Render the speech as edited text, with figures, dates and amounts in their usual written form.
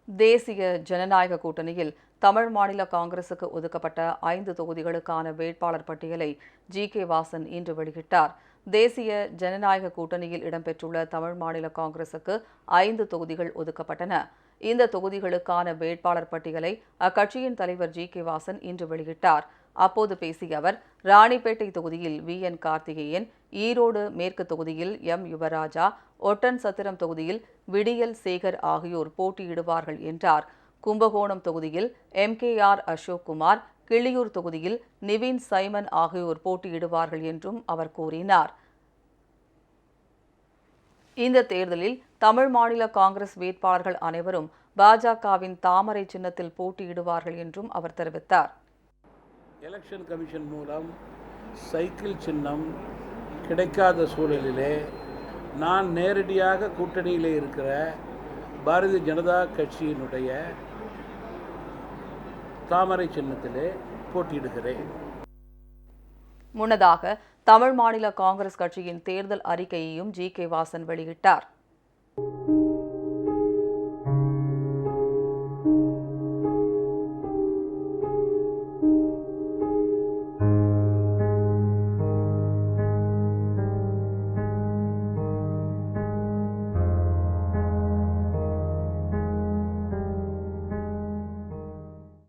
தேசிய ஜனநாயக கூட்டணியில் தமிழ் மாநில காங்கிரசுக்கு ஒதுக்கப்பட்ட 5 தொகுதிகளுக்கான வேட்பாளர் பட்டியலை ஜி.கே. வாசன் இன்று வெளியிட்டார். தேசிய ஜனநாயக கூட்டணியில் இடம்பெற்றுள்ள தமிழ் மாநில காங்கிரசுக்கு 5 தொகுதிகள் ஒதுக்கப்பட்டன. இந்த தொகுதிகளுக்கான வேட்பாளர் பட்டியலை அக்கட்சியின் தலைவர் ஜி.கே. வாசன் இன்று வெளியிட்டார். அப்போது பேசிய அவர், ராணிப்பேட்டை தொகுதியில் வி.என். கார்த்திகேயன், ஈரோடு மேற்கு தொகுதியில் எம். யுவராஜா, ஒட்டன்சத்திரம் தொகுதியில் விடியல் சேகர் ஆகியோர் போட்டியிடுவார்கள் என்றார். கும்பகோணம் தொகுதியில் எம்.கே.ஆர். அசோக்குமார், கிள்ளியூர் தொகுதியில் நிவின் சைமன் ஆகியோர் போட்டியிடுவார்கள் என்றும் அவர் கூறினார். இந்த தேர்தலில் தமிழ் மாநில காங்கிரஸ் வேட்பாளர்கள் அனைவரும் பாஜகவின் தாமரை சின்னத்தில் போட்டியிடுவார்கள் என்றும் அவர் தெரிவித்தார். எலெக்ஷன் கமிஷன் மூலம் சைக்கிள் சின்னம் கிடைக்காத சூழலிலே நான் நேரடியாக கூட்டணியிலே இருக்கிற பாரதிய ஜனதா கட்சியினுடைய தாமரை சின்னத்திலே போட்டியிடுகிறேன். முன்னதாக தமிழ் மாநில காங்கிரஸ் கட்சியின் தேர்தல் அறிக்கையையும் ஜி.கே. வாசன் வெளியிட்டார்.